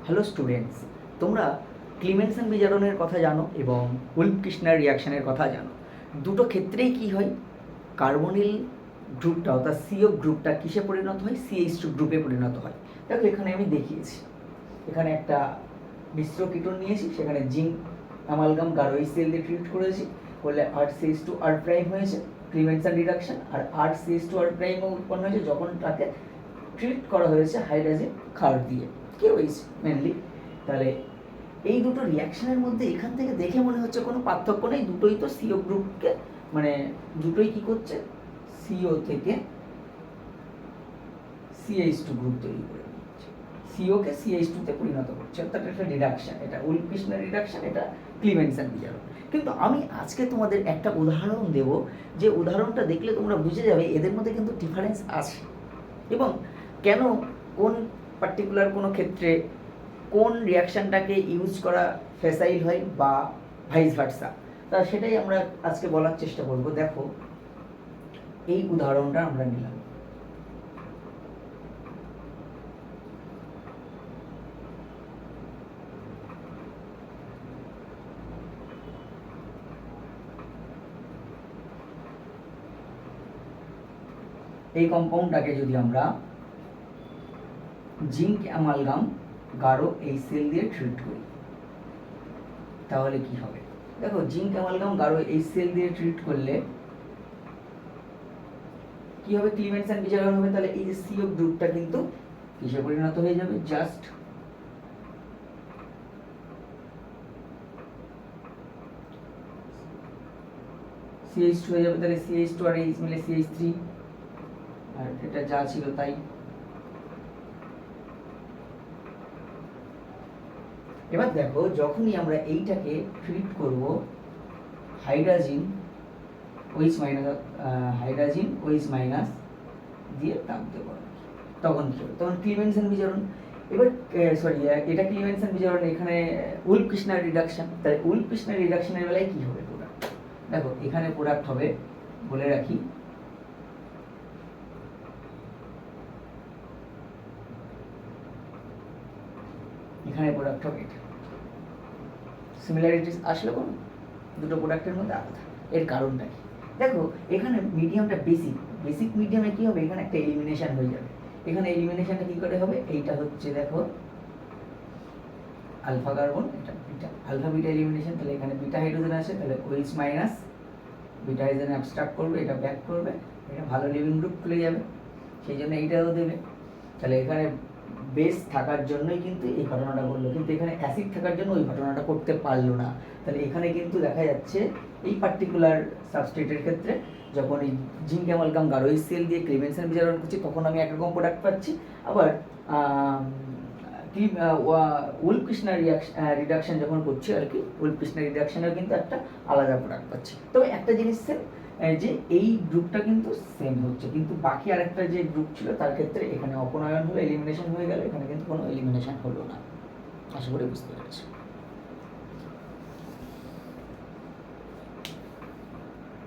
Hello students, তোমরা Clemmensen বিজারণের কথা জানো এবং উল্ফ কৃষ্ণার রিয়াকশানের কথা জানো। দুটো ক্ষেত্রেই কি হয়, কার্বনিল গ্রুপটা অর্থাৎ সিও গ্রুপটা কিসে পরিণত হয়, CH2 গ্রুপে পরিণত হয়। দেখো এখানে আমি দেখিয়েছি, এখানে একটা মিশ্র কীটন নিয়েছি, সেখানে জিঙ্ক অ্যামালগাম গাঢ় সেল দিয়ে ট্রিট করেছি, করলে R CH2 R প্রাইম হয়েছে, ক্লিমেনসন রিডাকশন, আর R CH2 R প্রাইমও উৎপন্ন হয়েছে যখন তাকে ট্রিট করা হয়েছে হাইড্রোজেন ক্ষার দিয়ে। কি হয়েছে মেনলি? তাহলে এই দুটো রিয়াকশনের মধ্যে এখান থেকে দেখে মনে হচ্ছে কোনো পার্থক্য নেই, দুটোই তো সিও গ্রুপকে মানে দুটোই কি করছে, সিও থেকে CH2 গ্রুপ তৈরি করে দিচ্ছে, সিওকে CH2 তে পরিণত করছে, অর্থাৎ এটা রিডাকশন, এটা উল্ফ কৃষ্ণের রিডাকশন, এটা ক্লিমেনসন বিজারণ। কিন্তু আমি আজকে তোমাদের একটা উদাহরণ দেব, যে উদাহরণটা দেখলে তোমরা বুঝে যাবে এদের মধ্যে কিন্তু ডিফারেন্স আছে এবং কেন কোন পার্টিকুলার কোনো ক্ষেত্রে কোন রিয়াকশানটাকে ইউজ করা ফেসাইল হয় বা ভাইস ভার্সা, তা সেটাই আমরা আজকে বলার চেষ্টা করব। দেখো এই উদাহরণটা আমরা নিলাম, এই কম্পাউন্ডটাকে যদি আমরা জিঙ্ক অ্যামালগাম গাঢ় এই সেল দিয়ে ট্রিট করি তাহলে কি হবে? দেখো জিঙ্ক অ্যামালগাম গাঢ় এই সেল দিয়ে ট্রিট করলে কি হবে, ক্লিমেনসন বিজারণ হবে। তাহলে এই যে সিও গ্রুপটা কিন্তু কিসে পরিণত হয়ে যাবে, জাস্ট CH2 হয়ে যাবে। তাহলে CH2 আর H মিলে CH3, আর এটা যা ছিল তাই। এবার দেখো যখনই আমরা এইটাকে ট্রিট করব হাইড্রোজেন OH মাইনাস দিয়ে তাপ দেবো, তখন কি হবে, তখন ক্লিমেনসন বিজারণ। এবার এটা ক্লিমেনসন বিজারণ, এখানে উল্ফ কৃষ্ণার রিডাকশন। তাহলে উল্ফ কৃষ্ণার রিডাকশনের বেলায় কি হবে প্রোডাক্ট? দেখো এখানে প্রোডাক্ট হবে, বলে রাখি, এখানে প্রোডাক্ট হবে এটা। সিমিলারিটিস আসলে কোনো দুটো প্রোডাক্টের মধ্যে আলাদা, এর কারণটা কি? দেখো এখানে মিডিয়ামটা বেসিক মিডিয়ামে কি হবে, এখানে একটা এলিমিনেশন হয়ে যাবে। এখানে এলিমিনেশনটা কি করে হবে, এইটা হচ্ছে দেখো আলফা কার্বন, এটা বিটা, আলফা বিটা এলিমিনেশন। তাহলে এখানে বিটা হাইড্রোজেন আছে, তাহলে OH minus beta hydrogen abstract করবে, এটা ব্যাক করবে, এটা ভালো লিভিং গ্রুপ খুলে যাবে, সেই জন্য এইটাও দেবে। তাহলে এখানে বেস থাকার জন্যই কিন্তু এই ঘটনাটা ঘটলো, কিন্তু এখানে অ্যাসিড থাকার জন্য ওই ঘটনাটা করতে পারলো না। তাহলে এখানে কিন্তু দেখা যাচ্ছে এই পার্টিকুলার সাবস্ট্রেটের ক্ষেত্রে যখন এই জিঙ্ক অ্যামালগাম গাঢ় সেল দিয়ে ক্লিমেনসন বিজারণ করছি তখন আমি একরকম প্রোডাক্ট পাচ্ছি, আবার উল্ফ কৃষ্ণার রিডাকশন যখন করছি আর কি, উল্ফ কৃষ্ণার রিডাকশনেও কিন্তু একটা আলাদা প্রোডাক্ট পাচ্ছি। তবে একটা জিনিস সেম, যে এই গ্রুপটা কিন্তু সেম হচ্ছে, কিন্তু বাকি আরেকটা যে গ্রুপ ছিল তার ক্ষেত্রে এখানে অপনয়ন হলো, এলিমিনেশন হয়ে গেল, এখানে কিন্তু কোনো এলিমিনেশন হলো না। আশা করি বুঝতে পেরেছি।